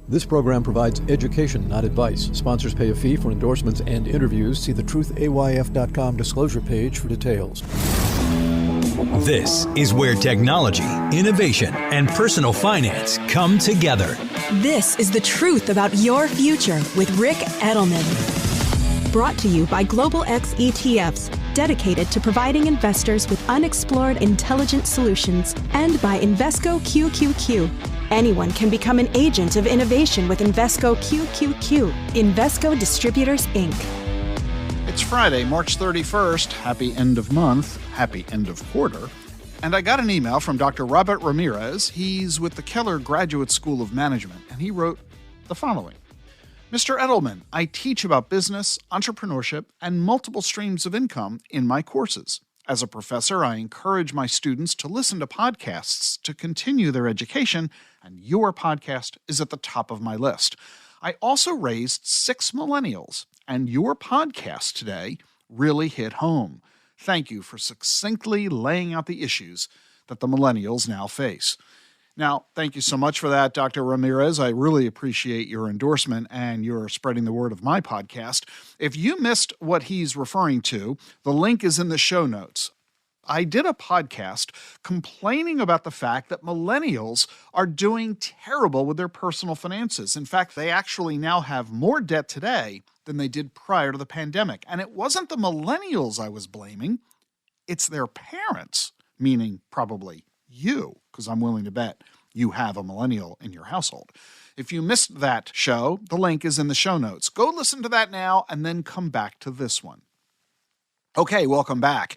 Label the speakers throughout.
Speaker 1: This program provides education, not advice. Sponsors pay a fee for endorsements and interviews. See the truthayf.com disclosure page for details.
Speaker 2: This is where technology, innovation, and personal finance come together.
Speaker 3: This is the truth about your future with Rick Edelman. Brought to you by Global X ETFs, dedicated to providing investors with unexplored intelligent solutions, and by Invesco QQQ. Anyone can become an agent of innovation with Invesco QQQ. Invesco Distributors, Inc.
Speaker 4: It's Friday, March 31st. Happy end of month. Happy end of quarter. And I got an email from Dr. Robert Ramirez. He's with the Keller Graduate School of Management, and he wrote the following. Mr. Edelman, I teach about business, entrepreneurship, and multiple streams of income in my courses. As a professor, I encourage my students to listen to podcasts to continue their education, and your podcast is at the top of my list. I also raised 6 millennials, and your podcast today really hit home. Thank you for succinctly laying out the issues that the millennials now face. Now, thank you so much for that, Dr. Ramirez. I really appreciate your endorsement and your spreading the word of my podcast. If you missed what he's referring to, the link is in the show notes. I did a podcast complaining about the fact that millennials are doing terrible with their personal finances. In fact, they actually now have more debt today than they did prior to the pandemic. And it wasn't the millennials I was blaming. It's their parents, meaning probably you, because I'm willing to bet you have a millennial in your household. If you missed that show, the link is in the show notes. Go listen to that now and then come back to this one. Okay, welcome back.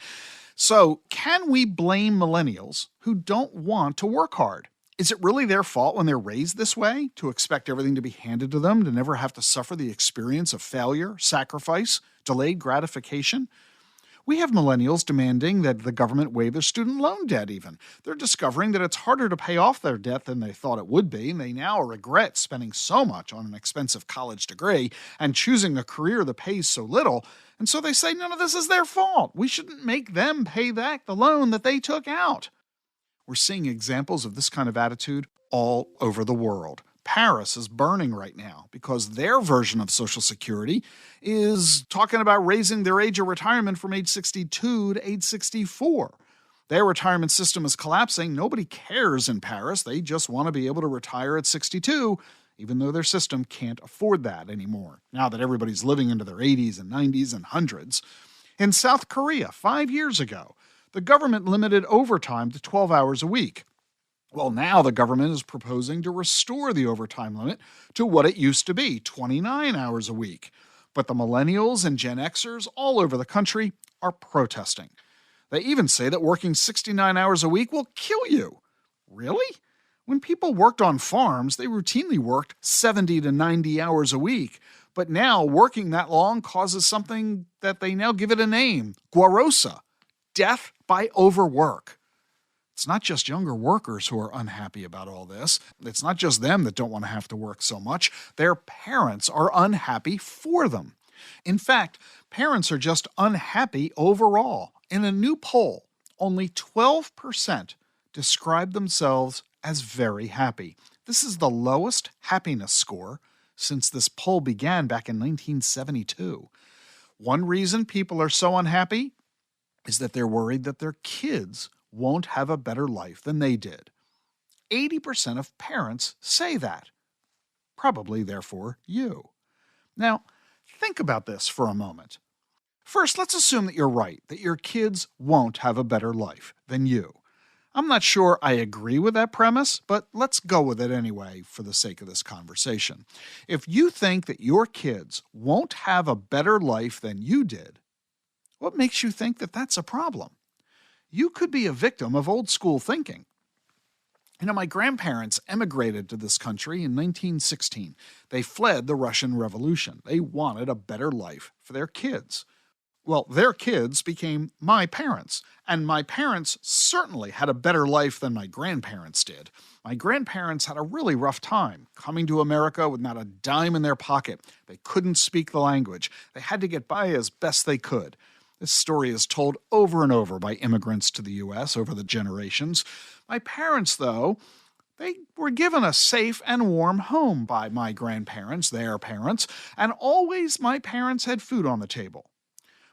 Speaker 4: So, can we blame millennials who don't want to work hard? Is it really their fault when they're raised this way, to expect everything to be handed to them, to never have to suffer the experience of failure, sacrifice, delayed gratification? We have millennials demanding that the government waive their student loan debt even. They're discovering that it's harder to pay off their debt than they thought it would be, and they now regret spending so much on an expensive college degree and choosing a career that pays so little. And so they say none of this is their fault. We shouldn't make them pay back the loan that they took out. We're seeing examples of this kind of attitude all over the world. Paris is burning right now because their version of Social Security is talking about raising their age of retirement from age 62 to age 64. Their retirement system is collapsing. Nobody cares in Paris. They just want to be able to retire at 62, even though their system can't afford that anymore, now that everybody's living into their 80s and 90s and hundreds. In South Korea, 5 years ago, the government limited overtime to 12 hours a week. Well, now the government is proposing to restore the overtime limit to what it used to be, 29 hours a week. But the millennials and Gen Xers all over the country are protesting. They even say that working 69 hours a week will kill you. Really? When people worked on farms, they routinely worked 70 to 90 hours a week. But now working that long causes something that they now give it a name, guarosa, death by overwork. It's not just younger workers who are unhappy about all this. It's not just them that don't want to have to work so much. Their parents are unhappy for them. In fact, parents are just unhappy overall. In a new poll, only 12% describe themselves as very happy. This is the lowest happiness score since this poll began back in 1972. One reason people are so unhappy is that they're worried that their kids won't have a better life than they did. 80% of parents say that. Probably, therefore, you. Now, think about this for a moment. First, let's assume that you're right, that your kids won't have a better life than you. I'm not sure I agree with that premise, but let's go with it anyway for the sake of this conversation. If you think that your kids won't have a better life than you did, what makes you think that that's a problem? You could be a victim of old school thinking. You know, my grandparents emigrated to this country in 1916. They fled the Russian Revolution. They wanted a better life for their kids. Well, their kids became my parents, and my parents certainly had a better life than my grandparents did. My grandparents had a really rough time coming to America with not a dime in their pocket. They couldn't speak the language. They had to get by as best they could. This story is told over and over by immigrants to the U.S. over the generations. My parents, though, They were given a safe and warm home by my grandparents, their parents, and always my parents had food on the table.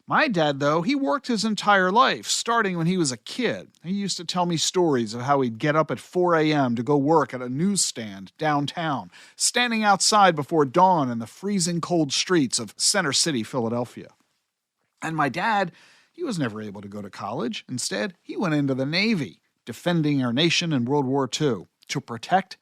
Speaker 4: My dad, though, he worked his entire life, starting when he was a kid. He used to tell me stories of how he'd get up at 4 a.m. to go work at a newsstand downtown, standing outside before dawn in the freezing cold streets of Center City, Philadelphia. And my dad, he was never able to go to college. Instead, he went into the Navy, defending our nation in World War II to protect,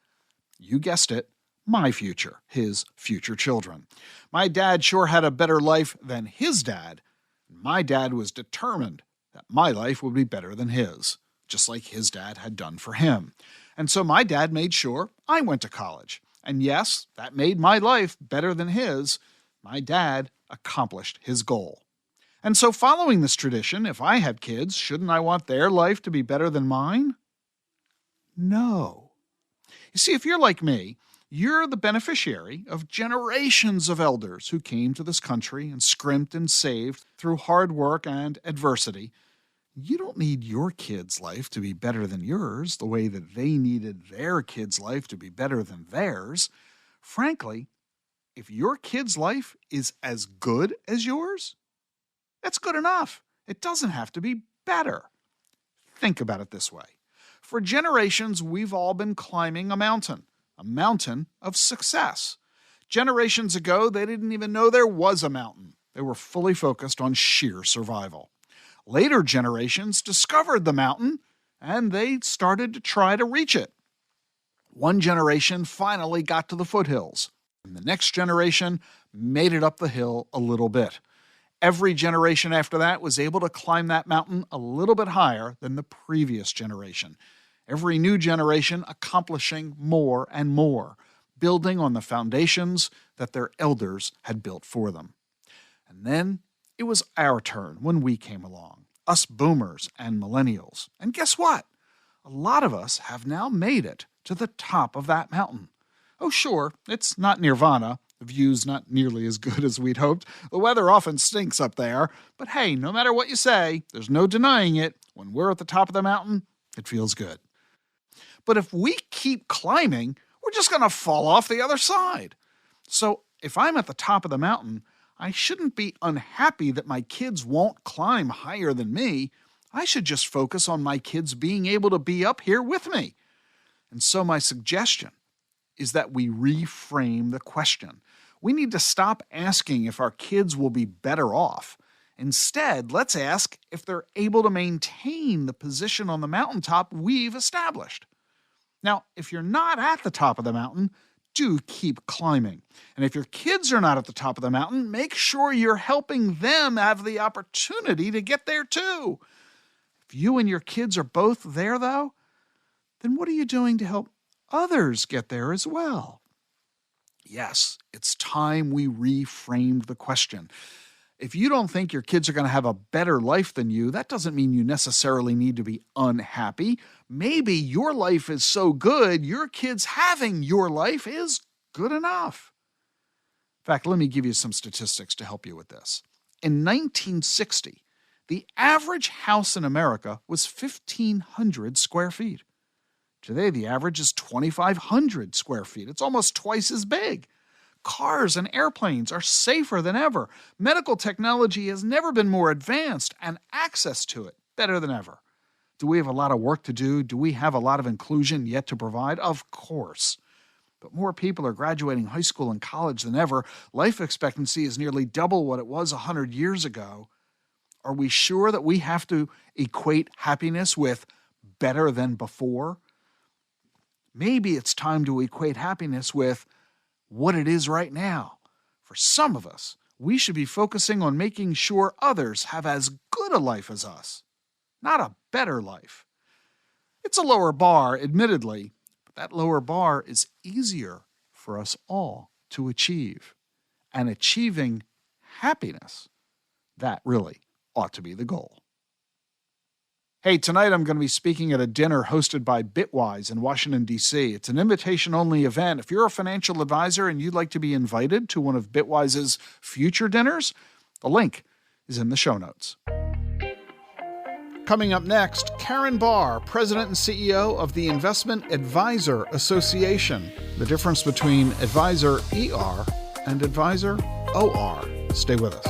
Speaker 4: you guessed it, my future, his future children. My dad sure had a better life than his dad. My dad was determined that my life would be better than his, just like his dad had done for him. And so my dad made sure I went to college. And yes, that made my life better than his. My dad accomplished his goal. And so following this tradition, if I had kids, shouldn't I want their life to be better than mine? No. You see, if you're like me, you're the beneficiary of generations of elders who came to this country and scrimped and saved through hard work and adversity. You don't need your kid's life to be better than yours the way that they needed their kid's life to be better than theirs. Frankly, if your kid's life is as good as yours, that's good enough. It doesn't have to be better. Think about it this way. For generations, we've all been climbing a mountain of success. Generations ago, they didn't even know there was a mountain. They were fully focused on sheer survival. Later generations discovered the mountain, and they started to try to reach it. One generation finally got to the foothills, and the next generation made it up the hill a little bit. Every generation after that was able to climb that mountain a little bit higher than the previous generation. Every new generation accomplishing more and more, building on the foundations that their elders had built for them. And then it was our turn when we came along, us boomers and millennials. And guess what? A lot of us have now made it to the top of that mountain. Oh, sure, it's not nirvana. The view's not nearly as good as we'd hoped. The weather often stinks up there. But hey, no matter what you say, there's no denying it. When we're at the top of the mountain, it feels good. But if we keep climbing, we're just going to fall off the other side. So if I'm at the top of the mountain, I shouldn't be unhappy that my kids won't climb higher than me. I should just focus on my kids being able to be up here with me. And so my suggestion is that we reframe the question. We need to stop asking if our kids will be better off. Instead, let's ask if they're able to maintain the position on the mountaintop we've established. Now, if you're not at the top of the mountain, do keep climbing. And if your kids are not at the top of the mountain, make sure you're helping them have the opportunity to get there too. If you and your kids are both there, though, then what are you doing to help others get there as well? Yes, it's time we reframed the question. If you don't think your kids are going to have a better life than you, that doesn't mean you necessarily need to be unhappy. Maybe your life is so good, your kids having your life is good enough. In fact, let me give you some statistics to help you with this. In 1960, the average house in America was 1,500 square feet. Today, the average is 2,500 square feet. It's almost twice as big. Cars and airplanes are safer than ever. Medical technology has never been more advanced, and access to it better than ever. Do we have a lot of work to do? Do we have a lot of inclusion yet to provide? Of course. But more people are graduating high school and college than ever. Life expectancy is nearly double what it was 100 years ago. Are we sure that we have to equate happiness with better than before? Maybe it's time to equate happiness with what it is right now. For some of us, we should be focusing on making sure others have as good a life as us, not a better life. It's a lower bar, admittedly, but that lower bar is easier for us all to achieve. And achieving happiness, that really ought to be the goal. Hey, tonight I'm going to be speaking at a dinner hosted by Bitwise in Washington, D.C. It's an invitation-only event. If you're a financial advisor and you'd like to be invited to one of Bitwise's future dinners, the link is in the show notes. Coming up next, Karen Barr, President and CEO of the Investment Advisor Association. The difference between Advisor ER and Advisor OR. Stay with us.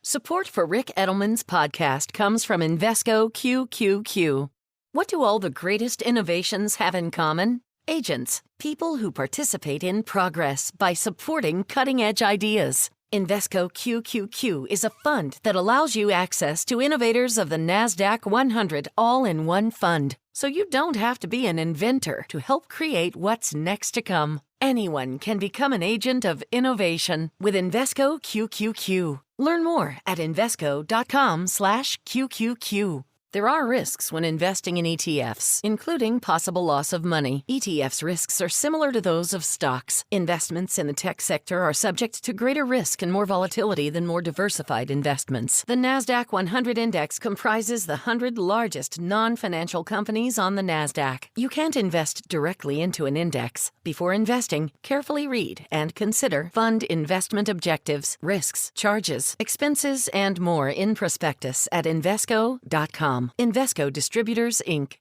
Speaker 5: Support for Rick Edelman's podcast comes from Invesco QQQ. What do all the greatest innovations have in common? Agents, people who participate in progress by supporting cutting-edge ideas. Invesco QQQ is a fund that allows you access to innovators of the NASDAQ 100 all-in-one fund, so you don't have to be an inventor to help create what's next to come. Anyone can become an agent of innovation with Invesco QQQ. Learn more at Invesco.com/QQQ. There are risks when investing in ETFs, including possible loss of money. ETFs' risks are similar to those of stocks. Investments in the tech sector are subject to greater risk and more volatility than more diversified investments. The NASDAQ 100 Index comprises the 100 largest non-financial companies on the NASDAQ. You can't invest directly into an index. Before investing, carefully read and consider fund investment objectives, risks, charges, expenses, and more in prospectus at Invesco.com. Invesco Distributors, Inc.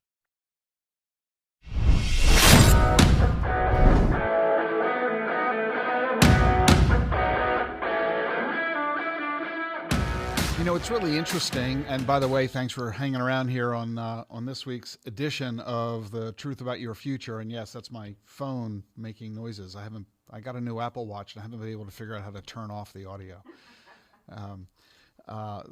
Speaker 4: You know, it's really interesting. And by the way, thanks for hanging around here on this week's edition of The Truth About Your Future. And yes, that's my phone making noises. I got a new Apple Watch and I haven't been able to figure out how to turn off the audio.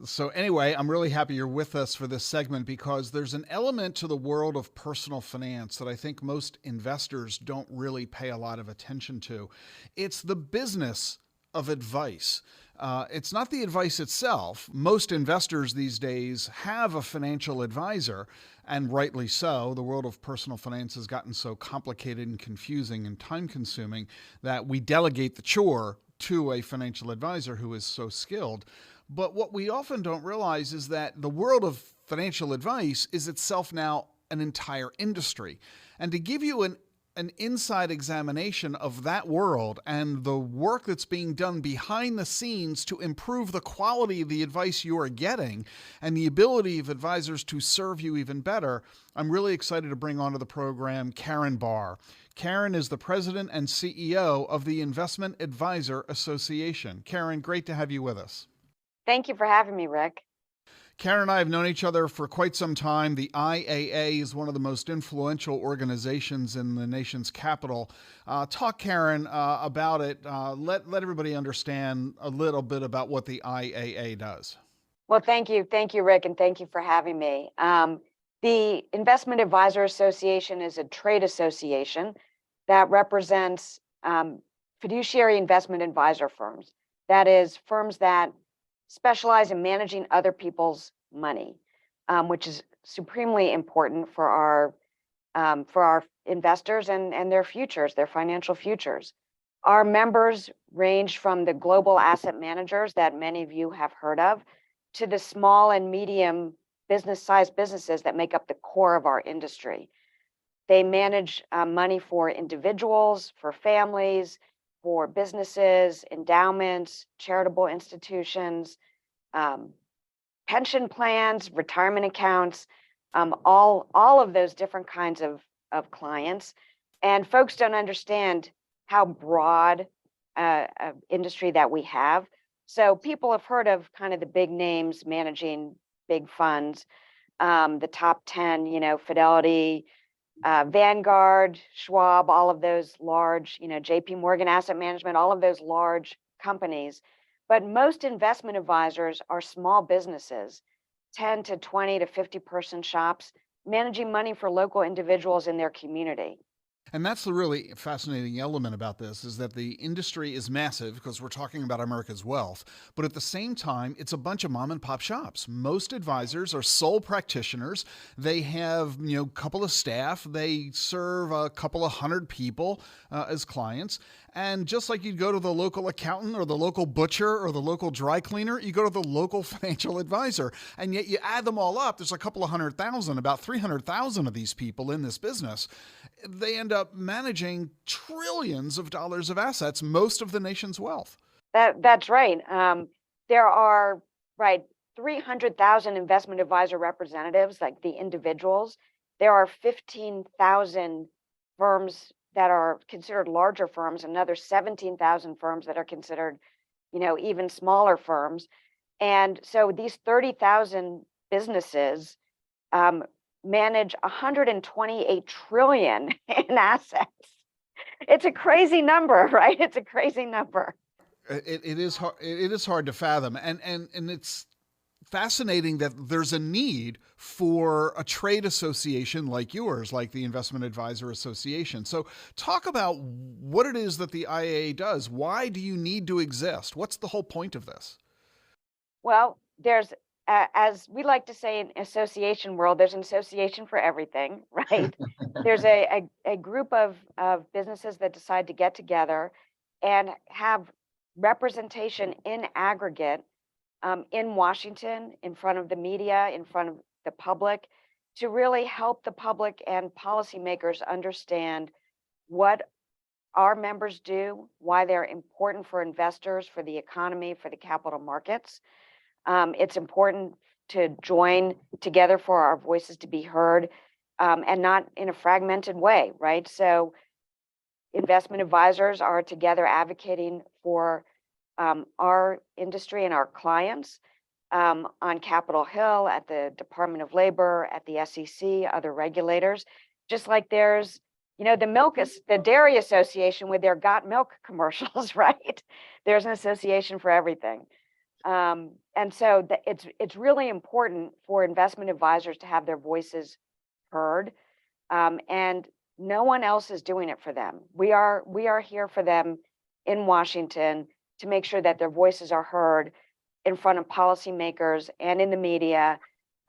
Speaker 4: So anyway, I'm really happy you're with us for this segment because there's an element to the world of personal finance that I think most investors don't really pay a lot of attention to. It's the business of advice. It's not the advice itself. Most investors these days have a financial advisor, and rightly so. The world of personal finance has gotten so complicated and confusing and time-consuming that we delegate the chore to a financial advisor who is so skilled. But what we often don't realize is that the world of financial advice is itself now an entire industry. And to give you an inside examination of that world and the work that's being done behind the scenes to improve the quality of the advice you are getting and the ability of advisors to serve you even better, I'm really excited to bring onto the program Karen Barr. Karen is the president and CEO of the Investment Advisor Association. Karen, great to have you with us.
Speaker 6: Thank you for having me, Rick.
Speaker 4: Karen and I have known each other for quite some time. The IAA is one of the most influential organizations in the nation's capital. Talk, Karen, about it. Let everybody understand a little bit about what the IAA does.
Speaker 6: Well, thank you, Rick, and thank you for having me. The Investment Advisor Association is a trade association that represents fiduciary investment advisor firms. That is, firms that specialize in managing other people's money, which is supremely important for our investors and their futures, their financial futures. Our members range from the global asset managers that many of you have heard of to the small and medium business-sized businesses that make up the core of our industry. They manage money for individuals, for families, for businesses, endowments, charitable institutions, pension plans, retirement accounts, all of those different kinds of clients. And folks don't understand how broad industry that we have. So people have heard of kind of the big names managing big funds, the top 10, Fidelity, Vanguard, Schwab, all of those large, JP Morgan Asset Management, all of those large companies. But most investment advisors are small businesses, 10 to 20 to 50 person shops, managing money for local individuals in their community.
Speaker 4: And that's the really fascinating element about this, is that the industry is massive because we're talking about America's wealth, but at the same time, it's a bunch of mom and pop shops. Most advisors are sole practitioners. They have, a couple of staff. They serve a couple of hundred people as clients. And just like you'd go to the local accountant or the local butcher or the local dry cleaner, you go to the local financial advisor. And yet you add them all up, there's a couple of 100,000, about 300,000 of these people in this business. They end up managing trillions of dollars of assets, most of the nation's wealth.
Speaker 6: That's right. There are, 300,000 investment advisor representatives, like the individuals. There are 15,000 firms that are considered larger firms, another 17,000 firms that are considered, even smaller firms. And so these 30,000 businesses manage 128 trillion in assets. It's a crazy number, right? It's a crazy number.
Speaker 4: It is hard. It is hard to fathom, and it's fascinating that there's a need for a trade association like yours, like the Investment Advisor Association. So talk about what it is that the IAA does. Why do you need to exist? What's the whole point of this?
Speaker 6: Well, there's, as we like to say in association world, there's an association for everything, right? There's a group of businesses that decide to get together and have representation in aggregate in Washington, in front of the media, in front of the public, to really help the public and policymakers understand what our members do, why they're important for investors, for the economy, for the capital markets. It's important to join together for our voices to be heard, and not in a fragmented way, right? So investment advisors are together advocating for our industry and our clients on Capitol Hill, at the Department of Labor, at the SEC, other regulators. Just like there's, the Dairy Association with their Got Milk commercials, right? There's an association for everything. And so it's really important for investment advisors to have their voices heard, and no one else is doing it for them. We are here for them in Washington to make sure that their voices are heard in front of policymakers and in the media,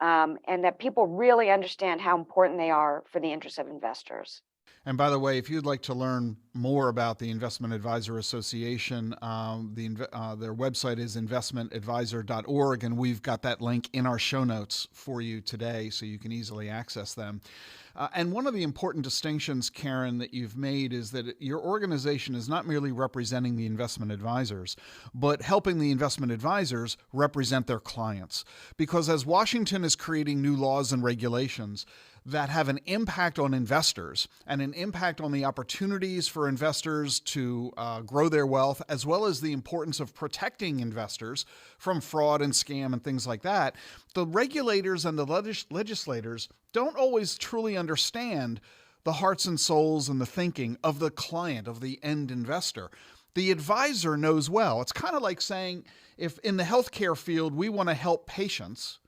Speaker 6: and that people really understand how important they are for the interests of investors.
Speaker 4: And by the way, if you'd like to learn more about the Investment Advisor Association, their website is investmentadvisor.org, and we've got that link in our show notes for you today, so you can easily access them. And one of the important distinctions, Karen, that you've made is that your organization is not merely representing the investment advisors, but helping the investment advisors represent their clients. Because as Washington is creating new laws and regulations that have an impact on investors and an impact on the opportunities for investors to grow their wealth, as well as the importance of protecting investors from fraud and scam and things like that, the regulators and the legislators don't always truly understand the hearts and souls and the thinking of the client, of the end investor. The advisor knows well. It's kind of like saying, if in the healthcare field we want to help patients,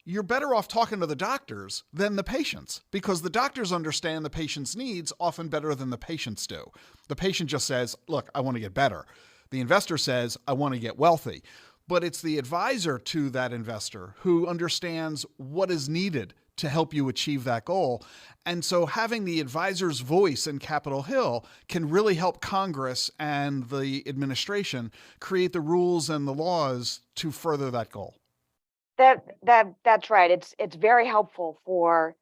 Speaker 4: you're better off talking to the doctors than the patients, because the doctors understand the patient's needs often better than the patients do. The patient just says, look, I want to get better. The investor says, I want to get wealthy. But it's the advisor to that investor who understands what is needed to help you achieve that goal. And so having the advisor's voice in Capitol Hill can really help Congress and the administration create the rules and the laws to further that goal.
Speaker 6: That's right. It's very helpful for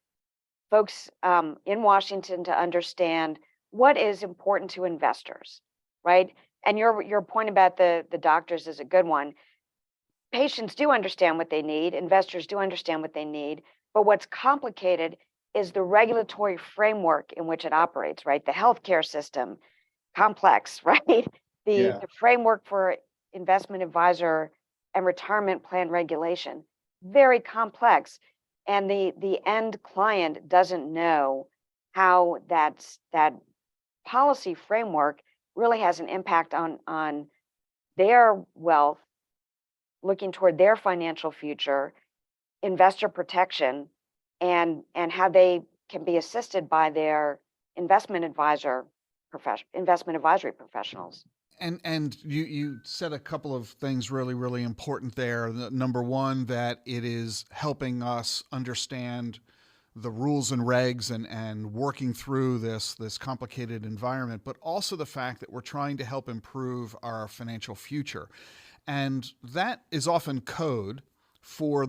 Speaker 6: folks in Washington to understand what is important to investors, right? And your point about the doctors is a good one. Patients do understand what they need. Investors do understand what they need. But what's complicated is the regulatory framework in which it operates, right? The healthcare system, complex, right? The framework for investment advisor and retirement plan regulation, very complex. And the end client doesn't know how that policy framework really has an impact on their wealth, looking toward their financial future, investor protection, and how they can be assisted by their investment advisory professionals.
Speaker 4: And you said a couple of things really, really important there. Number one, that it is helping us understand the rules and regs and working through this complicated environment, but also the fact that we're trying to help improve our financial future. And that is often code for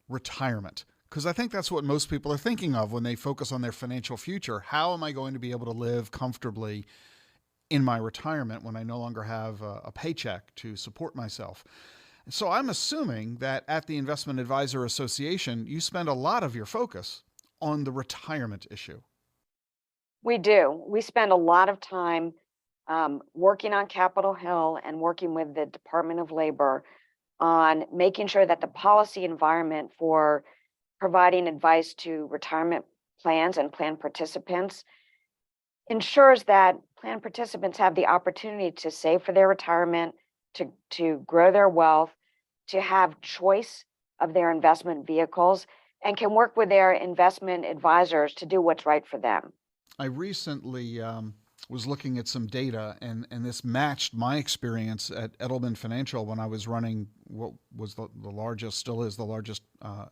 Speaker 4: retirement, because I think that's what most people are thinking of when they focus on their financial future. How am I going to be able to live comfortably in my retirement when I no longer have a paycheck to support myself? So I'm assuming that at the Investment Advisor Association, you spend a lot of your focus on the retirement issue.
Speaker 6: We do. We spend a lot of time working on Capitol Hill and working with the Department of Labor on making sure that the policy environment for providing advice to retirement plans and plan participants ensures that plan participants have the opportunity to save for their retirement, to grow their wealth, to have choice of their investment vehicles, and can work with their investment advisors to do what's right for them.
Speaker 4: I recently was looking at some data, and this matched my experience at Edelman Financial when I was running what was the largest, still is the largest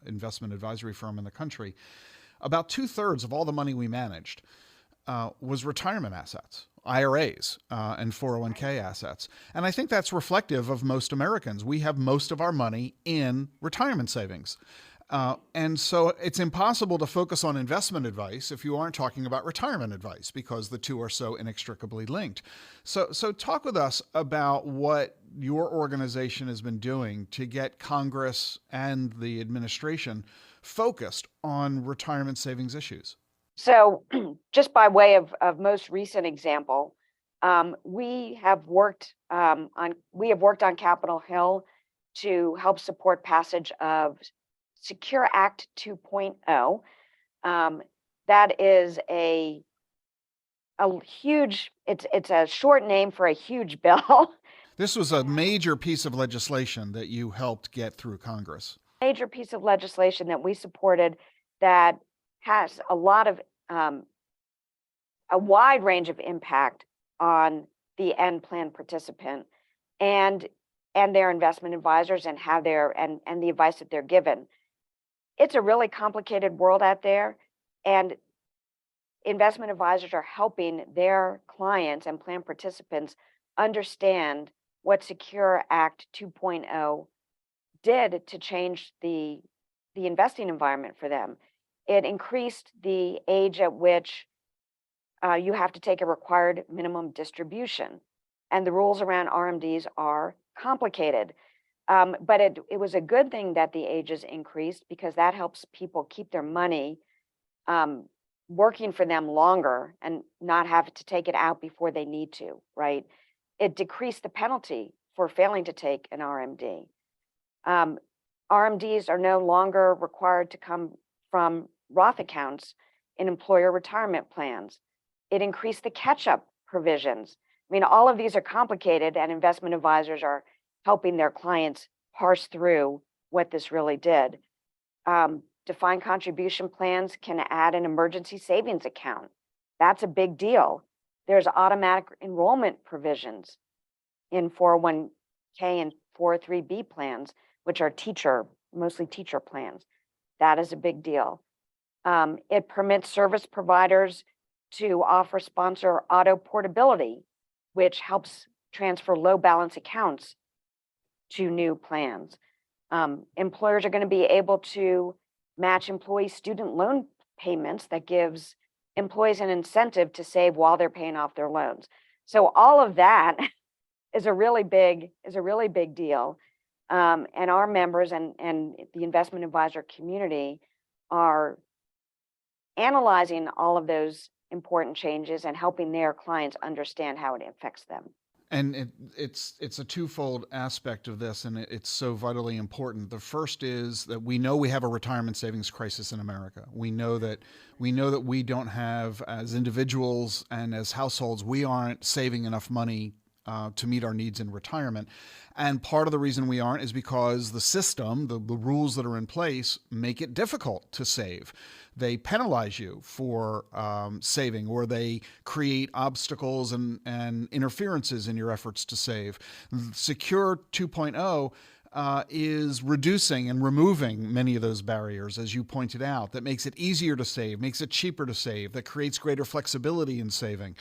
Speaker 4: investment advisory firm in the country. About 2/3 of all the money we managed was retirement assets, IRAs, and 401k assets. And I think that's reflective of most Americans. We have most of our money in retirement savings. And so it's impossible to focus on investment advice if you aren't talking about retirement advice, because the two are so inextricably linked. So talk with us about what your organization has been doing to get Congress and the administration focused on retirement savings issues.
Speaker 6: So just by way of most recent example, we have worked on Capitol Hill to help support passage of Secure Act 2.0. That is a huge, it's a short name for a huge bill.
Speaker 4: This was a major piece of legislation that you helped get through Congress.
Speaker 6: Major piece of legislation that we supported that has a lot of a wide range of impact on the end plan participant and their investment advisors and how and the advice that they're given. It's a really complicated world out there, and investment advisors are helping their clients and plan participants understand what Secure Act 2.0 did to change the investing environment for them. It increased the age at which you have to take a required minimum distribution, and the rules around RMDs are complicated. But it was a good thing that the ages increased, because that helps people keep their money working for them longer and not have to take it out before they need to, right? It decreased the penalty for failing to take an RMD. RMDs are no longer required to come from Roth accounts in employer retirement plans. It increased the catch-up provisions. I mean, all of these are complicated, and investment advisors are helping their clients parse through what this really did. Defined contribution plans can add an emergency savings account. That's a big deal. There's automatic enrollment provisions in 401k and 403b plans, which are mostly teacher plans. That is a big deal. It permits service providers to offer sponsor auto portability, which helps transfer low balance accounts to new plans. Employers are going to be able to match employee student loan payments. That gives employees an incentive to save while they're paying off their loans. So all of that is a really big deal. And our members and the investment advisor community are analyzing all of those important changes and helping their clients understand how it affects them.
Speaker 4: And it's a twofold aspect of this, and it's so vitally important. The first is that we know we have a retirement savings crisis in America. We know that we don't have, as individuals and as households, we aren't saving enough money to meet our needs in retirement. And part of the reason we aren't is because the system, the rules that are in place, make it difficult to save. They penalize you for saving, or they create obstacles and interferences in your efforts to save. Secure 2.0 is reducing and removing many of those barriers, as you pointed out, that makes it easier to save, makes it cheaper to save, that creates greater flexibility in saving.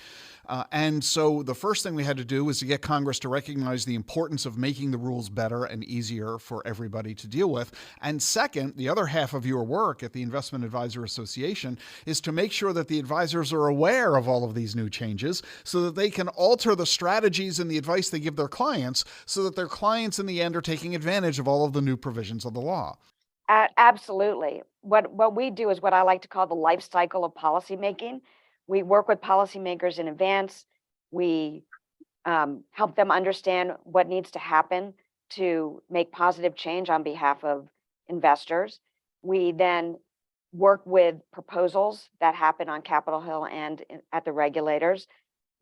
Speaker 4: And so the first thing we had to do was to get Congress to recognize the importance of making the rules better and easier for everybody to deal with. And second, the other half of your work at the Investment Advisor Association is to make sure that the advisors are aware of all of these new changes so that they can alter the strategies and the advice they give their clients so that their clients in the end are taking advantage of all of the new provisions of the law.
Speaker 6: Absolutely. What we do is what I like to call the life cycle of policymaking. We work with policymakers in advance. We help them understand what needs to happen to make positive change on behalf of investors. We then work with proposals that happen on Capitol Hill and at the regulators.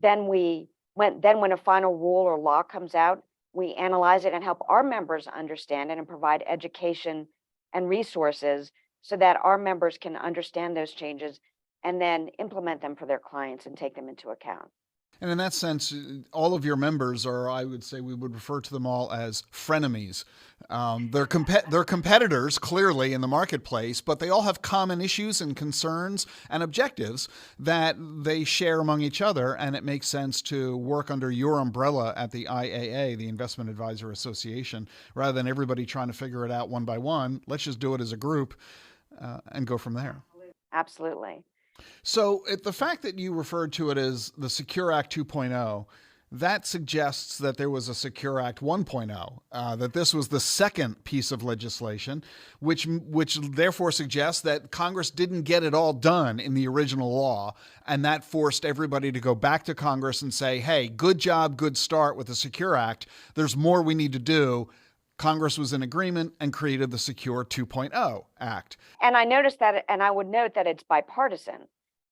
Speaker 6: Then when a final rule or law comes out, we analyze it and help our members understand it and provide education and resources so that our members can understand those changes and then implement them for their clients and take them into account.
Speaker 4: And in that sense, all of your members are, I would say, we would refer to them all as frenemies. They're competitors, clearly, in the marketplace, but they all have common issues and concerns and objectives that they share among each other, and it makes sense to work under your umbrella at the IAA, the Investment Advisor Association, rather than everybody trying to figure it out one by one. Let's just do it as a group and go from there.
Speaker 6: Absolutely.
Speaker 4: So the fact that you referred to it as the Secure Act 2.0, that suggests that there was a Secure Act 1.0, that this was the second piece of legislation, which therefore suggests that Congress didn't get it all done in the original law, and that forced everybody to go back to Congress and say, hey, good job, good start with the Secure Act. There's more we need to do. Congress was in agreement and created the Secure 2.0 Act.
Speaker 6: And I noticed that, and I would note that it's bipartisan,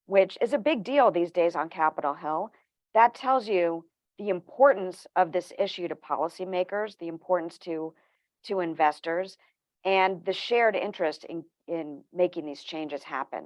Speaker 6: which is a big deal these days on Capitol Hill. That tells you the importance of this issue to policymakers, the importance to investors, and the shared interest in making these changes happen.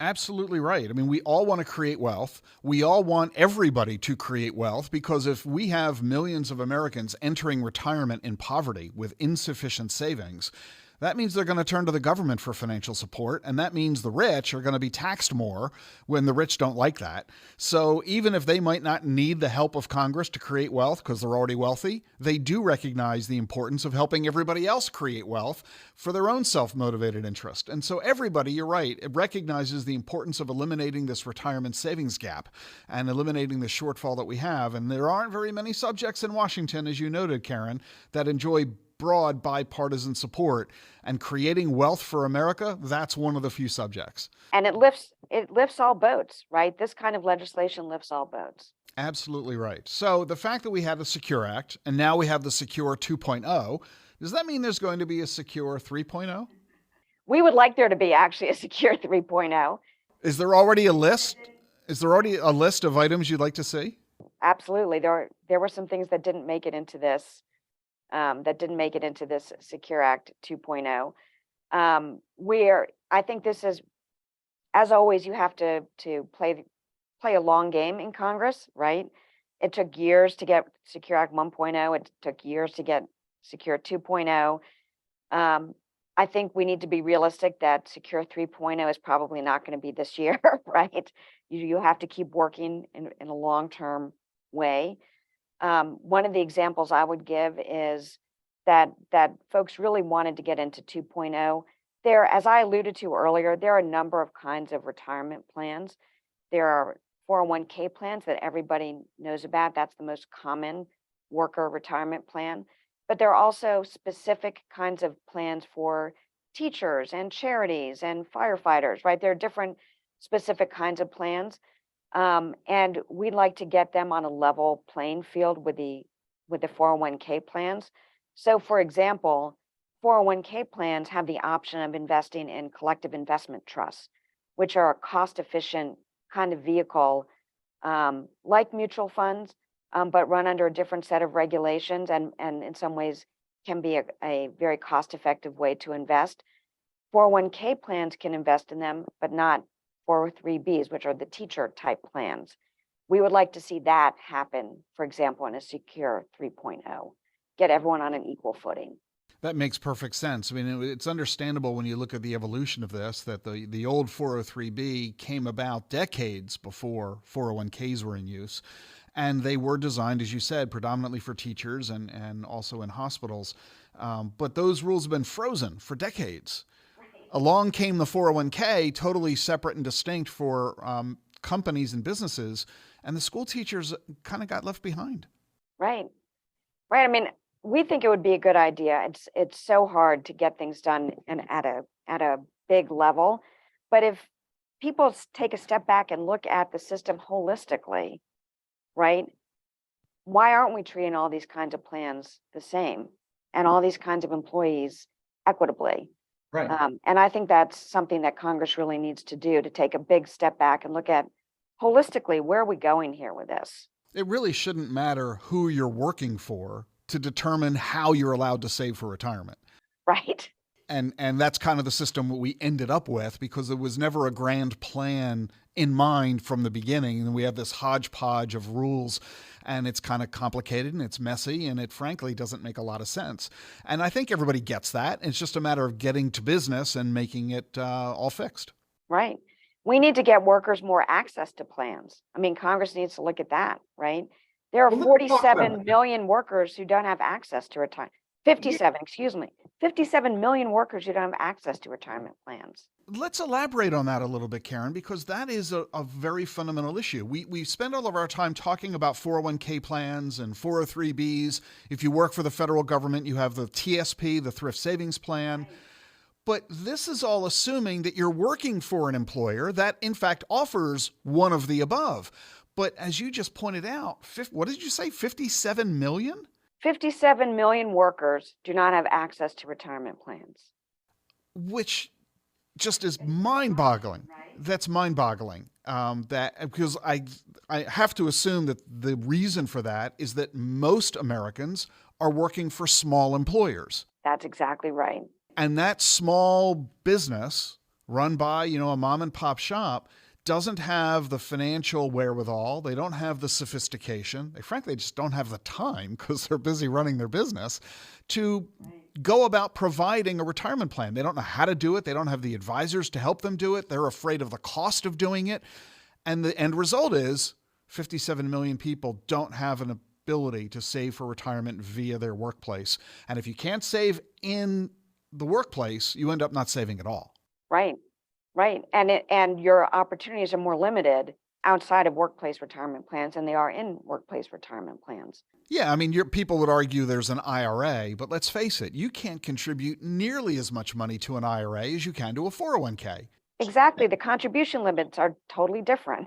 Speaker 4: Absolutely right. I mean, we all want to create wealth. We all want everybody to create wealth, because if we have millions of Americans entering retirement in poverty with insufficient savings, that means they're going to turn to the government for financial support, and that means the rich are going to be taxed more when the rich don't like that. So even if they might not need the help of Congress to create wealth because they're already wealthy, they do recognize the importance of helping everybody else create wealth for their own self-motivated interest. And so everybody, you're right, it recognizes the importance of eliminating this retirement savings gap and eliminating the shortfall that we have. And there aren't very many subjects in Washington, as you noted, Karen, that enjoy broad bipartisan support, and creating wealth for America, that's one of the few subjects.
Speaker 6: And it lifts all boats, right? This kind of legislation lifts all boats.
Speaker 4: Absolutely right. So the fact that we have the Secure Act and now we have the Secure 2.0, does that mean there's going to be a Secure 3.0?
Speaker 6: We would like there to be actually a Secure 3.0.
Speaker 4: Is there already a list? Is there already a list of items you'd like to see?
Speaker 6: Absolutely. There were some things that didn't make it into this. Secure Act 2.0. I think this is, as always, you have to play a long game in Congress, right? It took years to get Secure Act 1.0. It took years to get Secure 2.0. I think we need to be realistic that Secure 3.0 is probably not going to be this year, right? You have to keep working in a long-term way. One of the examples I would give is that folks really wanted to get into 2.0. There, as I alluded to earlier, there are a number of kinds of retirement plans. There are 401k plans that everybody knows about. That's the most common worker retirement plan. But there are also specific kinds of plans for teachers and charities and firefighters, right? There are different specific kinds of plans. And we'd like to get them on a level playing field with the 401k plans. So for example, 401k plans have the option of investing in collective investment trusts, which are a cost-efficient kind of vehicle, like mutual funds, but run under a different set of regulations and in some ways can be a very cost-effective way to invest. 401k plans can invest in them, but not 403bs, which are the teacher type plans. We would like to see that happen, for example, in a Secure 3.0, get everyone on an equal footing.
Speaker 4: That makes perfect sense. I mean, it's understandable when you look at the evolution of this, that the old 403b came about decades before 401ks were in use. And they were designed, as you said, predominantly for teachers and also in hospitals. But those rules have been frozen for decades. Along came the 401k, totally separate and distinct for companies and businesses, and the school teachers kind of got left behind.
Speaker 6: Right. I mean, we think it would be a good idea. It's so hard to get things done and at a big level. But if people take a step back and look at the system holistically, right? Why aren't we treating all these kinds of plans the same and all these kinds of employees equitably?
Speaker 4: Right.
Speaker 6: And I think that's something that Congress really needs to do, to take a big step back and look at holistically, where are we going here with this?
Speaker 4: It really shouldn't matter who you're working for to determine how you're allowed to save for retirement.
Speaker 6: Right.
Speaker 4: And that's kind of the system we ended up with, because there was never a grand plan in mind from the beginning. And we have this hodgepodge of rules, and it's kind of complicated and it's messy, and it frankly doesn't make a lot of sense. And I think everybody gets that. It's just a matter of getting to business and making it all fixed.
Speaker 6: Right. We need to get workers more access to plans. I mean, Congress needs to look at that, right? There are 47 million workers who don't have access to retirement. 57 million workers who don't have access to retirement plans.
Speaker 4: Let's elaborate on that a little bit, Karen, because that is a very fundamental issue. We spend all of our time talking about 401k plans and 403bs. If you work for the federal government, you have the TSP, the Thrift Savings Plan. But this is all assuming that you're working for an employer that, in fact, offers one of the above. But as you just pointed out, what did you say, 57 million?
Speaker 6: 57 million workers do not have access to retirement plans.
Speaker 4: Which just is mind-boggling. That's mind-boggling. Because I have to assume that the reason for that is that most Americans are working for small employers.
Speaker 6: That's exactly right.
Speaker 4: And that small business run by, a mom and pop shop doesn't have the financial wherewithal. They don't have the sophistication. They frankly just don't have the time, because they're busy running their business, to go about providing a retirement plan. They don't know how to do it. They don't have the advisors to help them do it. They're afraid of the cost of doing it. And the end result is 57 million people don't have an ability to save for retirement via their workplace. And if you can't save in the workplace, you end up not saving at all.
Speaker 6: Right. And your opportunities are more limited outside of workplace retirement plans than they are in workplace retirement plans.
Speaker 4: Yeah, I mean, people would argue there's an IRA, but let's face it, you can't contribute nearly as much money to an IRA as you can to a 401k.
Speaker 6: Exactly. The contribution limits are totally different.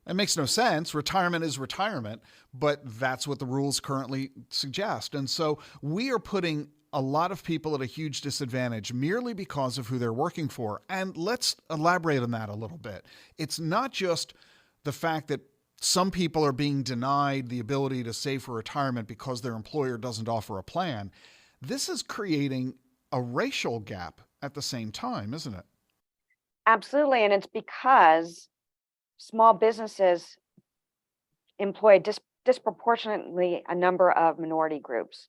Speaker 4: It makes no sense. Retirement is retirement, but that's what the rules currently suggest. And so we are putting a lot of people at a huge disadvantage merely because of who they're working for. And let's elaborate on that a little bit. It's not just the fact that some people are being denied the ability to save for retirement because their employer doesn't offer a plan. This is creating a racial gap at the same time, isn't it?
Speaker 6: Absolutely. And it's because small businesses employ disproportionately a number of minority groups.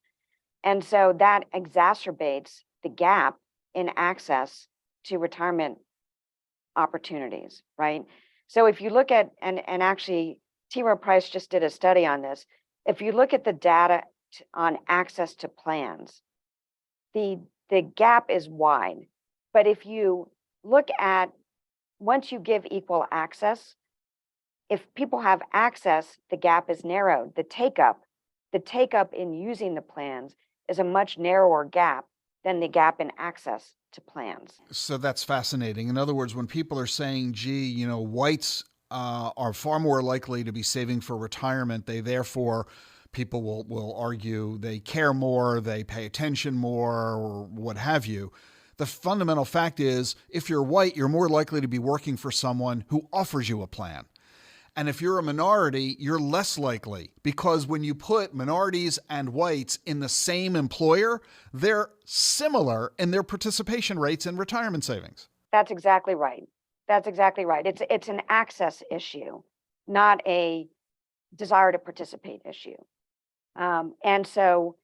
Speaker 6: And so that exacerbates the gap in access to retirement opportunities, right? So if you look at, and actually T. Rowe Price just did a study on this, if you look at the data on access to plans, the gap is wide. But if you look at, once you give equal access, if people have access, the gap is narrowed. The take up in using the plans is a much narrower gap than the gap in access to plans.
Speaker 4: So that's fascinating. In other words, when people are saying, gee, whites are far more likely to be saving for retirement, people will argue they care more, they pay attention more, or what have you. The fundamental fact is, if you're white, you're more likely to be working for someone who offers you a plan. And if you're a minority, you're less likely, because when you put minorities and whites in the same employer, they're similar in their participation rates in retirement savings.
Speaker 6: That's exactly right. That's exactly right. It's an access issue, not a desire to participate issue. And so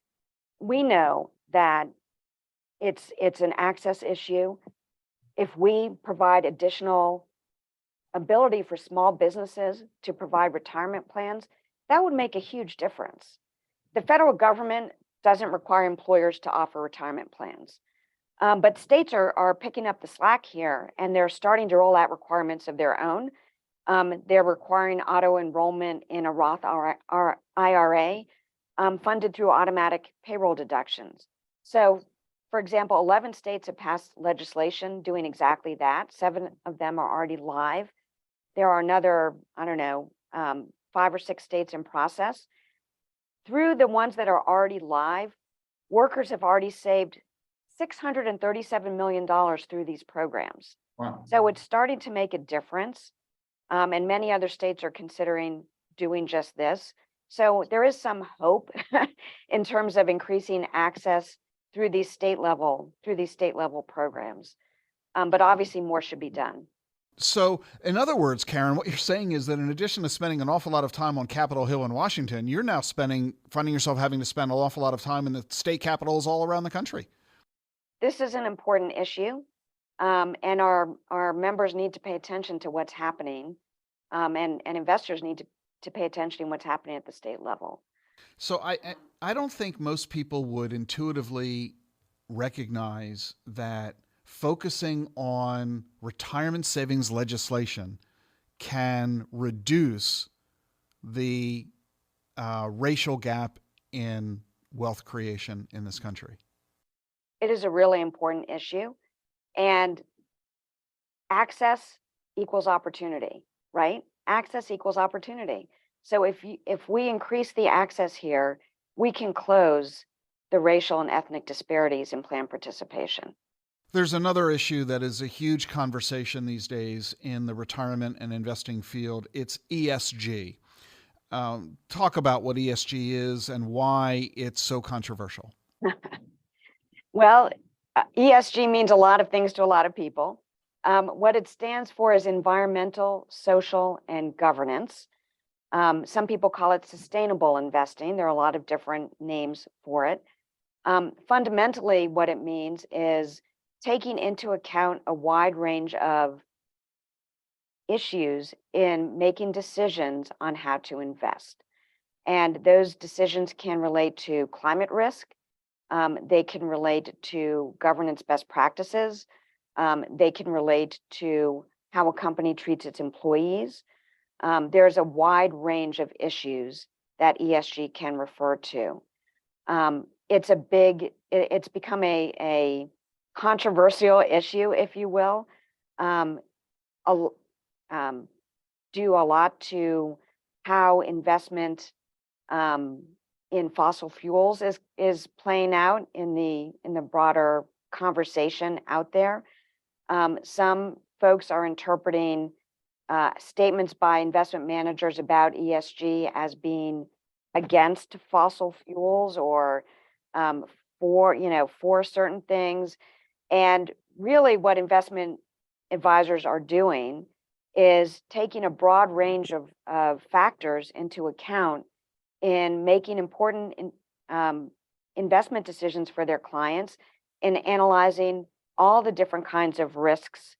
Speaker 6: we know that it's an access issue. If we provide additional ability for small businesses to provide retirement plans, that would make a huge difference. The federal government doesn't require employers to offer retirement plans. But states are picking up the slack here, and they're starting to roll out requirements of their own. They're requiring auto enrollment in a Roth IRA funded through automatic payroll deductions. So, for example, 11 states have passed legislation doing exactly that. 7 of them are already live. There are another, 5 or 6 states in process. Through the ones that are already live, workers have already saved $637 million through these programs.
Speaker 4: Wow.
Speaker 6: So it's starting to make a difference. And many other states are considering doing just this. So there is some hope in terms of increasing access through these state level programs. But obviously more should be done.
Speaker 4: So, in other words, Karen, what you're saying is that in addition to spending an awful lot of time on Capitol Hill in Washington, you're now finding yourself having to spend an awful lot of time in the state capitals all around the country.
Speaker 6: This is an important issue, and our members need to pay attention to what's happening, and investors need to pay attention to what's happening at the state level.
Speaker 4: So I don't think most people would intuitively recognize that focusing on retirement savings legislation can reduce the racial gap in wealth creation in this country.
Speaker 6: It is a really important issue, and access equals opportunity, right? Access equals opportunity. So if we increase the access here, we can close the racial and ethnic disparities in plan participation.
Speaker 4: There's another issue that is a huge conversation these days in the retirement and investing field. It's ESG. Talk about what ESG is and why it's so controversial.
Speaker 6: Well, ESG means a lot of things to a lot of people. What it stands for is environmental, social, and governance. Some people call it sustainable investing. There are a lot of different names for it. Fundamentally, what it means is taking into account a wide range of issues in making decisions on how to invest. And those decisions can relate to climate risk. They can relate to governance best practices. They can relate to how a company treats its employees. There's a wide range of issues that ESG can refer to. It's become a controversial issue, if you will, due a lot to how investment in fossil fuels is playing out in the broader conversation out there. Some folks are interpreting statements by investment managers about ESG as being against fossil fuels or for certain things. And really what investment advisors are doing is taking a broad range of factors into account in making important investment decisions for their clients, in analyzing all the different kinds of risks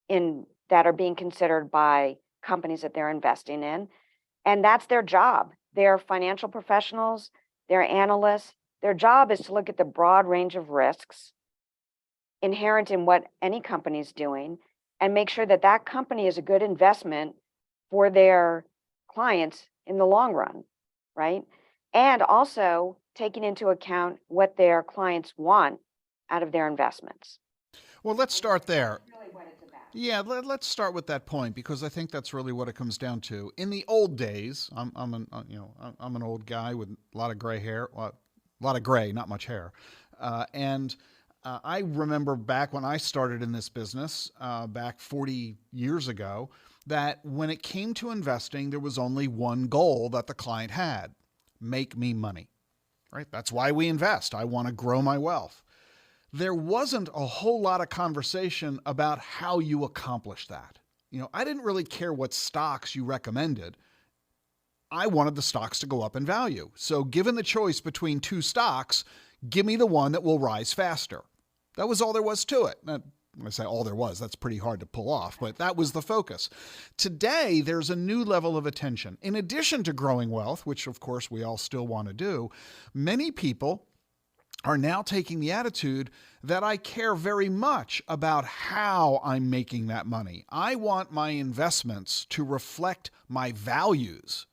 Speaker 6: that are being considered by companies that they're investing in. And that's their job. They're financial professionals, they're analysts. Their job is to look at the broad range of risks inherent in what any company is doing and make sure that that company is a good investment for their clients in the long run, right? And also taking into account what their clients want out of their investments.
Speaker 4: Well, let's start there. Yeah, let's start with that point, because I think that's really what it comes down to. In the old days, I'm an old guy with a lot of gray hair, a lot of gray, not much hair, and I remember back when I started in this business, back 40 years ago, that when it came to investing, there was only one goal that the client had: make me money, right? That's why we invest. I want to grow my wealth. There wasn't a whole lot of conversation about how you accomplish that. I didn't really care what stocks you recommended. I wanted the stocks to go up in value. So given the choice between two stocks, give me the one that will rise faster. That was all there was to it. Now, when I say all there was, that's pretty hard to pull off, but that was the focus. Today, there's a new level of attention. In addition to growing wealth, which of course we all still want to do, many people are now taking the attitude that I care very much about how I'm making that money. I want my investments to reflect my values.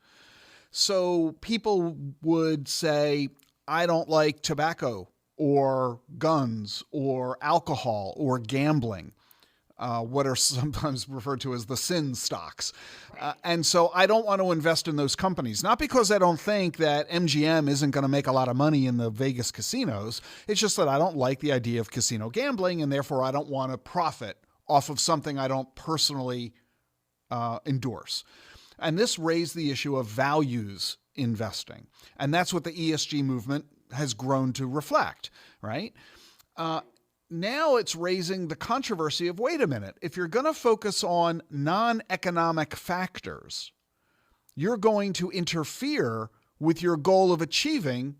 Speaker 4: So people would say, I don't like tobacco or guns or alcohol or gambling, what are sometimes referred to as the sin stocks. And so I don't want to invest in those companies, not because I don't think that MGM isn't going to make a lot of money in the Vegas casinos. It's just that I don't like the idea of casino gambling, and therefore I don't want to profit off of something I don't personally endorse. And this raised the issue of values investing. And that's what the ESG movement has grown to reflect, right? Now it's raising the controversy of, wait a minute, if you're going to focus on non-economic factors, you're going to interfere with your goal of achieving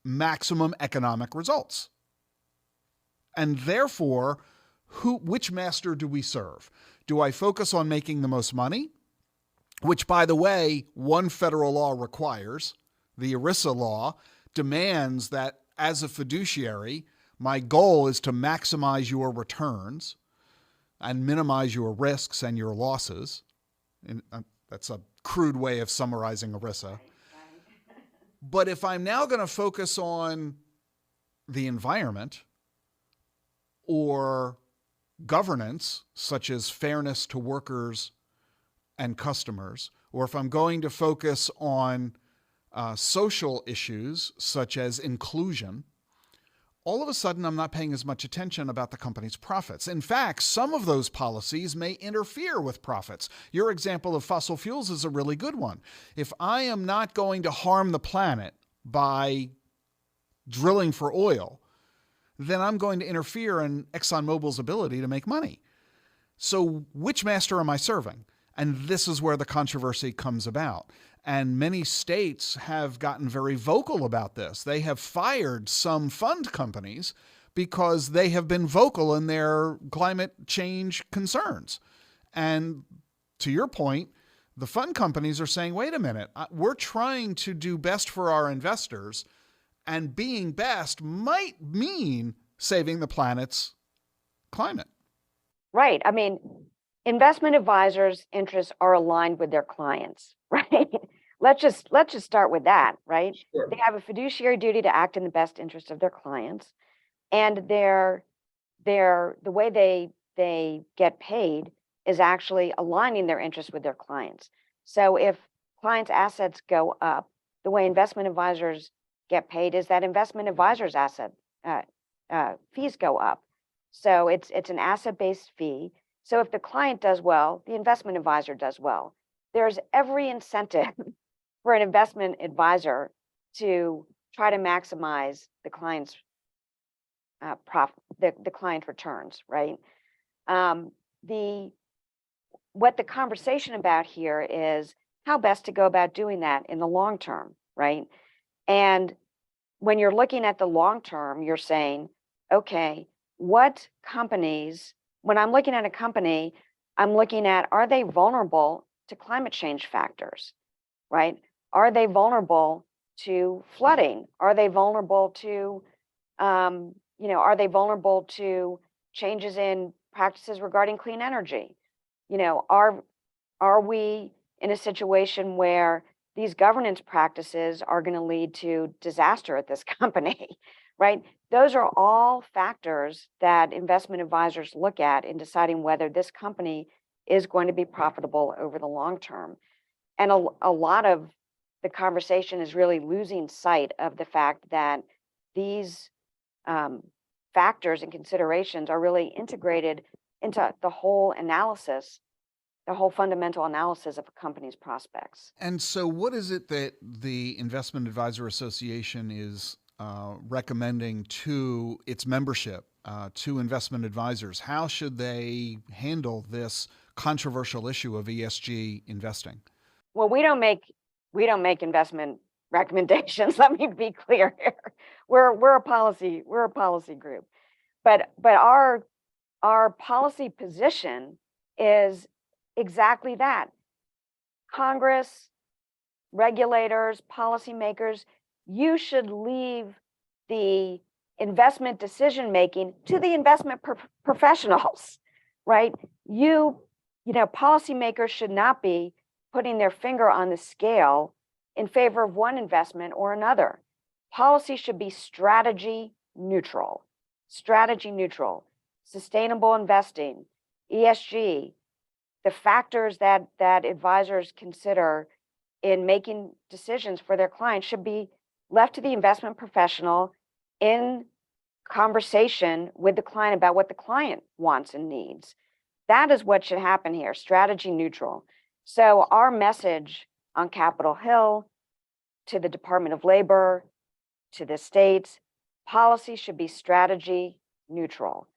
Speaker 4: maximum economic results. And therefore, which master do we serve? Do I focus on making the most money? Which, by the way, one federal law requires. The ERISA law demands that as a fiduciary, my goal is to maximize your returns and minimize your risks and your losses. And that's a crude way of summarizing ERISA. But if I'm now going to focus on the environment or governance, such as fairness to workers and customers, or if I'm going to focus on social issues such as inclusion, all of a sudden I'm not paying as much attention about the company's profits. In fact, some of those policies may interfere with profits. Your example of fossil fuels is a really good one. If I am not going to harm the planet by drilling for oil, then I'm going to interfere in ExxonMobil's ability to make money. So which master am I serving? And this is where the controversy comes about. And many states have gotten very vocal about this. They have fired some fund companies because they have been vocal in their climate change concerns. And to your point, the fund companies are saying, wait a minute, we're trying to do best for our investors, and being best might mean saving the planet's climate.
Speaker 6: Right. I mean, investment advisors' interests are aligned with their clients, right? Let's just start with that, right?
Speaker 4: Sure.
Speaker 6: They have a fiduciary duty to act in the best interest of their clients, and the way they get paid is actually aligning their interests with their clients. So if clients' assets go up, the way investment advisors get paid is that investment advisors' fees go up. So it's an asset-based fee. So if the client does well, the investment advisor does well. There's every incentive for an investment advisor to try to maximize the client's the client returns, right? What the conversation about here is how best to go about doing that in the long term, right? And when you're looking at the long term, you're saying, okay, what companies, when I'm looking at a company, I'm looking at, are they vulnerable to climate change factors, right? Are they vulnerable to flooding? Are they vulnerable to, are they vulnerable to changes in practices regarding clean energy? Are we in a situation where these governance practices are going to lead to disaster at this company, right? Those are all factors that investment advisors look at in deciding whether this company is going to be profitable over the long term. And a lot of the conversation is really losing sight of the fact that these factors and considerations are really integrated into the whole analysis, the whole fundamental analysis of a company's prospects.
Speaker 4: And so what is it that the Investment Advisor Association is recommending to its membership, to investment advisors? How should they handle this controversial issue of ESG investing?
Speaker 6: Well, we don't make investment recommendations. Let me be clear here. We're a policy group, but our policy position is exactly that. Congress, regulators, policymakers, you should leave the investment decision making to the investment professionals, right? You know, policymakers should not be putting their finger on the scale in favor of one investment or another. Policy should be strategy neutral, sustainable investing, ESG, the factors that advisors consider in making decisions for their clients should be left to the investment professional in conversation with the client about what the client wants and needs. That is what should happen here, strategy neutral. So our message on Capitol Hill, to the Department of Labor, to the states, policy should be strategy neutral.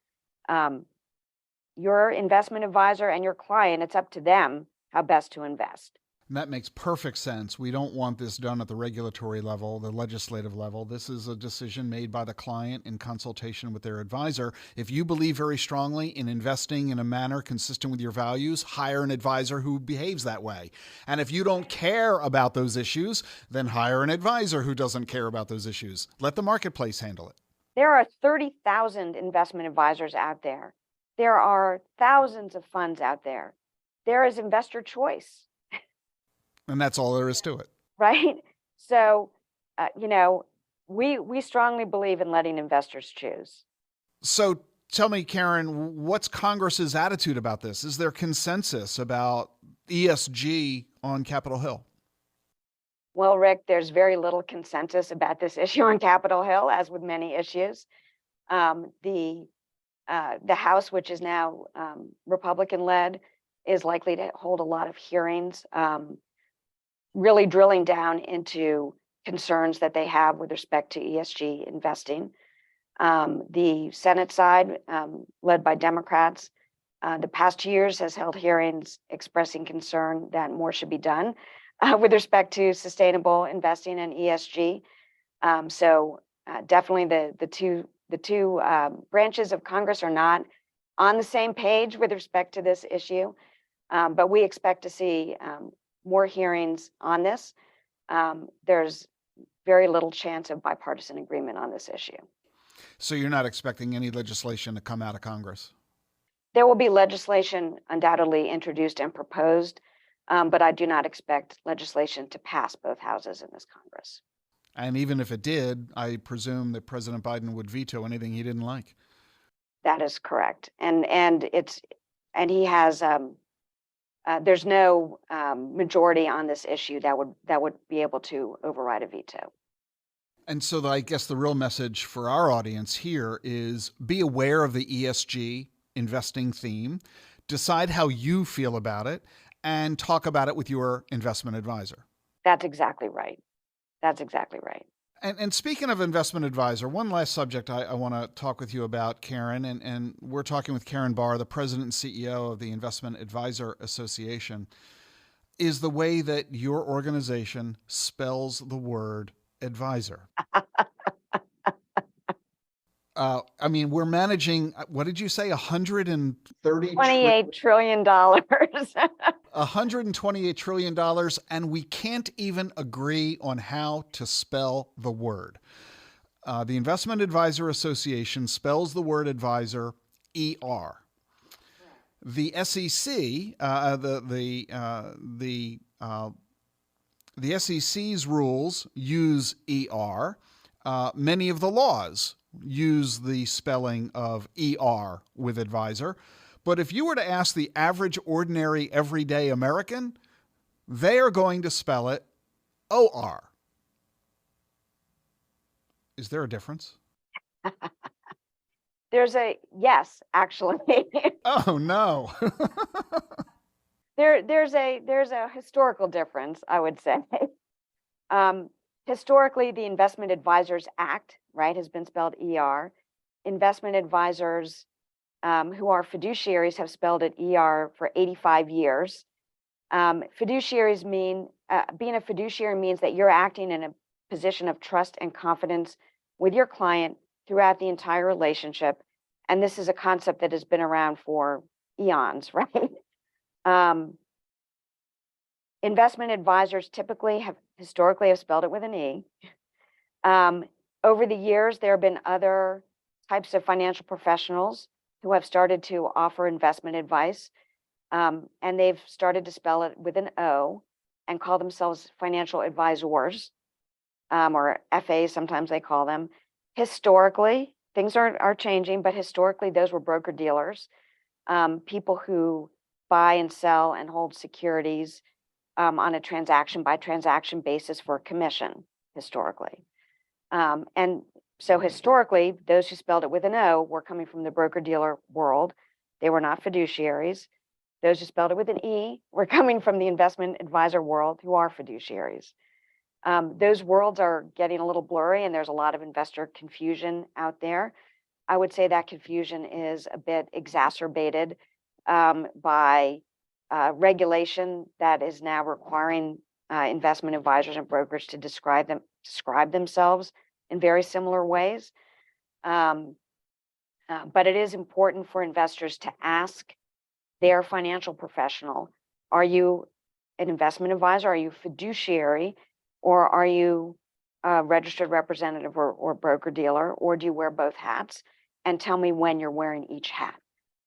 Speaker 6: Your investment advisor and your client, it's up to them how best to invest.
Speaker 4: And that makes perfect sense. We don't want this done at the regulatory level, the legislative level. This is a decision made by the client in consultation with their advisor. If you believe very strongly in investing in a manner consistent with your values, hire an advisor who behaves that way. And if you don't care about those issues, then hire an advisor who doesn't care about those issues. Let the marketplace handle it.
Speaker 6: There are 30,000 investment advisors out there. There are thousands of funds out there. There is investor choice.
Speaker 4: And that's all there is to it.
Speaker 6: Right? So, you know, we strongly believe in letting investors choose.
Speaker 4: So tell me, Karen, what's Congress's attitude about this? Is there consensus about ESG on Capitol Hill?
Speaker 6: Well, Rick, there's very little consensus about this issue on Capitol Hill, as with many issues. The House, which is now Republican-led, is likely to hold a lot of hearings, really drilling down into concerns that they have with respect to ESG investing. The Senate side, led by Democrats, the past 2 years has held hearings expressing concern that more should be done with respect to sustainable investing and ESG. So definitely the two branches of Congress are not on the same page with respect to this issue, but we expect to see more hearings on this. There's very little chance of bipartisan agreement on this issue.
Speaker 4: So you're not expecting any legislation to come out of Congress?
Speaker 6: There will be legislation undoubtedly introduced and proposed, but I do not expect legislation to pass both houses in this Congress.
Speaker 4: And even if it did, I presume that President Biden would veto anything he didn't like.
Speaker 6: That is correct, and he has. There's no majority on this issue that would be able to override a veto.
Speaker 4: And so I guess the real message for our audience here is be aware of the ESG investing theme, decide how you feel about it, and talk about it with your investment advisor.
Speaker 6: That's exactly right. That's exactly right.
Speaker 4: And speaking of investment advisor, one last subject I want to talk with you about, Karen, and we're talking with Karen Barr, the president and CEO of the Investment Advisor Association, is the way that your organization spells the word advisor. I mean, we're managing, what did you say,
Speaker 6: $28 trillion.
Speaker 4: $128 trillion, and we can't even agree on how to spell the word. The Investment Advisor Association spells the word advisor ER. The SEC, the SEC's rules use ER. Many of the laws use the spelling of ER with advisor. But if you were to ask the average, ordinary, everyday American, they are going to spell it OR. Is there a difference?
Speaker 6: Yes, actually.
Speaker 4: Oh, no.
Speaker 6: There's a historical difference, I would say. Historically, the Investment Advisors Act, right, has been spelled ER. Investment advisors who are fiduciaries have spelled it ER for 85 years. Fiduciaries mean, being a fiduciary means that you're acting in a position of trust and confidence with your client throughout the entire relationship. And this is a concept that has been around for eons, right? Investment advisors historically have spelled it with an E. Over the years, there have been other types of financial professionals who have started to offer investment advice, and they've started to spell it with an O and call themselves financial advisors, or FAs, sometimes they call them. Historically, things are changing, but historically, those were broker-dealers, people who buy and sell and hold securities on a transaction-by-transaction basis for a commission, historically. And so historically, those who spelled it with an O were coming from the broker-dealer world. They were not fiduciaries. Those who spelled it with an E were coming from the investment advisor world, who are fiduciaries. Those worlds are getting a little blurry, and there's a lot of investor confusion out there. I would say that confusion is a bit exacerbated by regulation that is now requiring investment advisors and brokers to describe themselves in very similar ways. But it is important for investors to ask their financial professional, are you an investment advisor? Are you fiduciary? Or are you a registered representative or broker-dealer? Or do you wear both hats? And tell me when you're wearing each hat.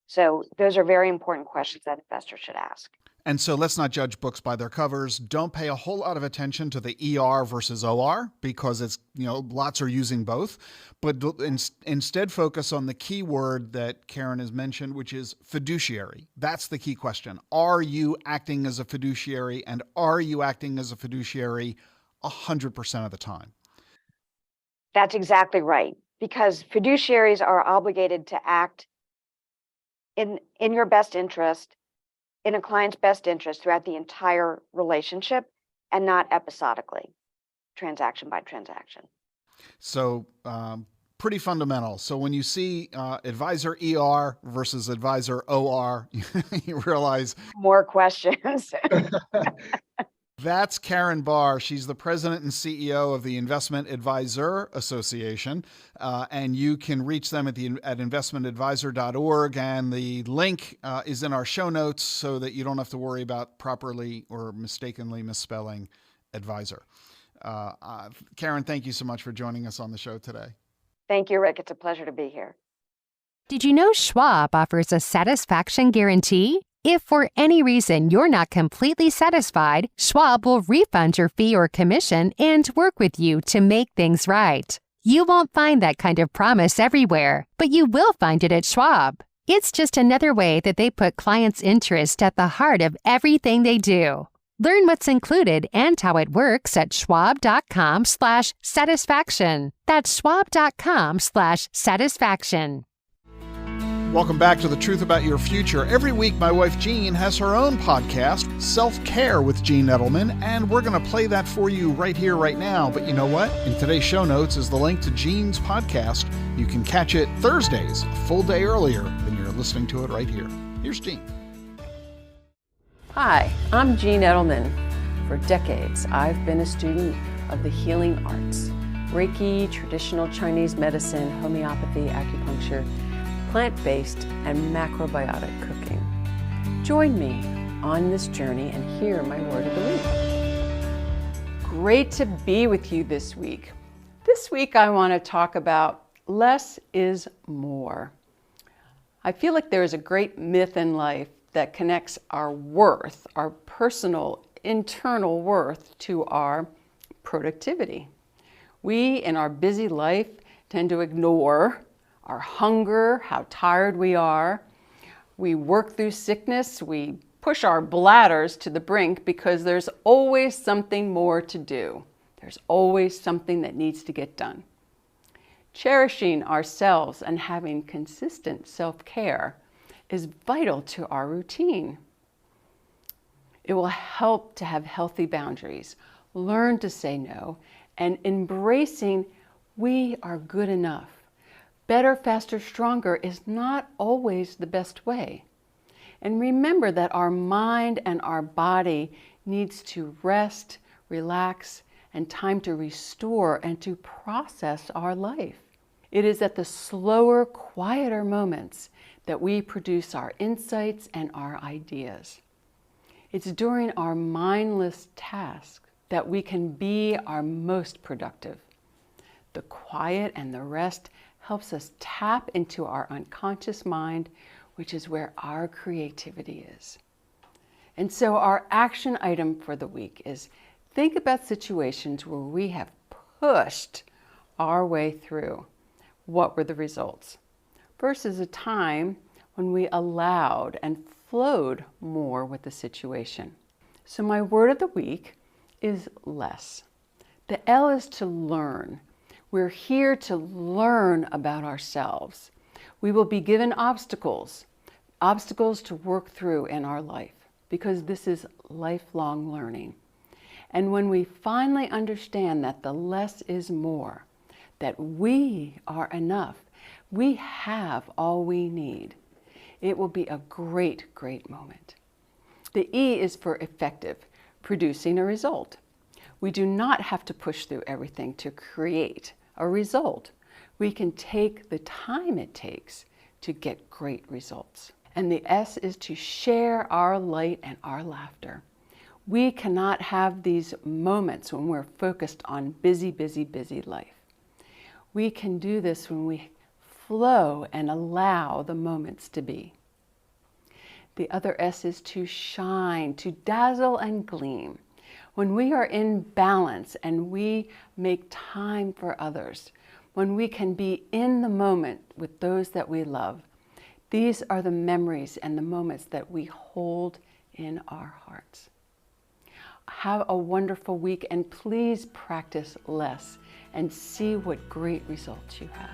Speaker 6: So those are very important questions that investors should ask.
Speaker 4: And so let's not judge books by their covers. Don't pay a whole lot of attention to the ER versus OR, because it's, lots are using both. But instead focus on the key word that Karen has mentioned, which is fiduciary. That's the key question. Are you acting as a fiduciary, and are you acting as a fiduciary 100% of the time?
Speaker 6: That's exactly right, because fiduciaries are obligated to act in your best interest, in a client's best interest throughout the entire relationship, and not episodically, transaction by transaction.
Speaker 4: So pretty fundamental. So when you see advisor ER versus advisor OR, you realize
Speaker 6: more questions.
Speaker 4: That's Karen Barr. She's the president and CEO of the Investment Advisor Association, and you can reach them at investmentadvisor.org, and the link is in our show notes so that you don't have to worry about properly or mistakenly misspelling advisor. Karen, thank you so much for joining us on the show today.
Speaker 6: Thank you, Rick. It's a pleasure to be here.
Speaker 7: Did you know Schwab offers a satisfaction guarantee? If for any reason you're not completely satisfied, Schwab will refund your fee or commission and work with you to make things right. You won't find that kind of promise everywhere, but you will find it at Schwab. It's just another way that they put clients' interest at the heart of everything they do. Learn what's included and how it works at schwab.com/satisfaction. That's schwab.com/satisfaction.
Speaker 4: Welcome back to The Truth About Your Future. Every week, my wife Jean has her own podcast, Self-Care with Jean Edelman, and we're going to play that for you right here, right now. But you know what? In today's show notes is the link to Jean's podcast. You can catch it Thursdays, a full day earlier than you're listening to it right here. Here's Jean.
Speaker 8: Hi, I'm Jean Edelman. For decades, I've been a student of the healing arts: Reiki, traditional Chinese medicine, homeopathy, acupuncture, plant-based, and macrobiotic cooking. Join me on this journey and hear my word of belief. Great to be with you this week. This week I want to talk about less is more. I feel like there is a great myth in life that connects our worth, our personal, internal worth, to our productivity. We, in our busy life, tend to ignore our hunger, how tired we are. We work through sickness. We push our bladders to the brink because there's always something more to do. There's always something that needs to get done. Cherishing ourselves and having consistent self-care is vital to our routine. It will help to have healthy boundaries, learn to say no, and embracing we are good enough. Better, faster, stronger is not always the best way. And remember that our mind and our body needs to rest, relax, and time to restore and to process our life. It is at the slower, quieter moments that we produce our insights and our ideas. It's during our mindless tasks that we can be our most productive. The quiet and the rest helps us tap into our unconscious mind, which is where our creativity is. And so our action item for the week is think about situations where we have pushed our way through. What were the results? Versus a time when we allowed and flowed more with the situation. So my word of the week is less. The L is to learn. We're here to learn about ourselves. We will be given obstacles to work through in our life, because this is lifelong learning. And when we finally understand that the less is more, that we are enough, we have all we need, it will be a great, great moment. The E is for effective, producing a result. We do not have to push through everything to create a result. We can take the time it takes to get great results. And the S is to share our light and our laughter. We cannot have these moments when we're focused on busy, busy, busy life. We can do this when we flow and allow the moments to be. The other S is to shine, to dazzle and gleam. When we are in balance and we make time for others, when we can be in the moment with those that we love, these are the memories and the moments that we hold in our hearts. Have a wonderful week, and please practice less and see what great results you have.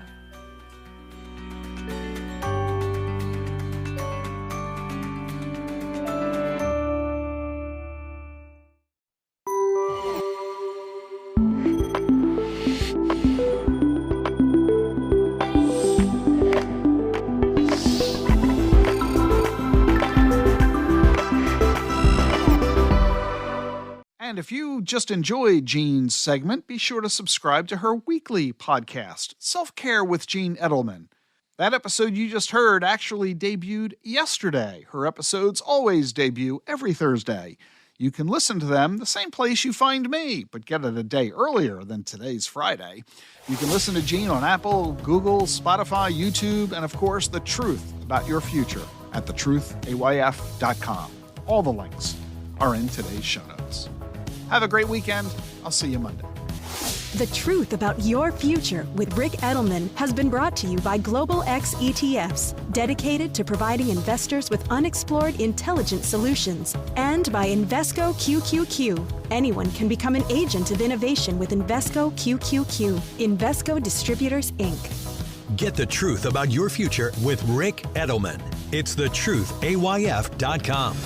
Speaker 4: And if you just enjoyed Jean's segment, be sure to subscribe to her weekly podcast, Self-Care with Jean Edelman. That episode you just heard actually debuted yesterday. Her episodes always debut every Thursday. You can listen to them the same place you find me, but get it a day earlier than today's Friday. You can listen to Jean on Apple, Google, Spotify, YouTube, and of course, The Truth About Your Future at thetruthayf.com. All the links are in today's show notes. Have a great weekend. I'll see you Monday.
Speaker 3: The Truth About Your Future with Rick Edelman has been brought to you by Global X ETFs, dedicated to providing investors with unexplored intelligent solutions, and by Invesco QQQ. Anyone can become an agent of innovation with Invesco QQQ. Invesco Distributors, Inc.
Speaker 2: Get the truth about your future with Rick Edelman. It's thetruthayf.com.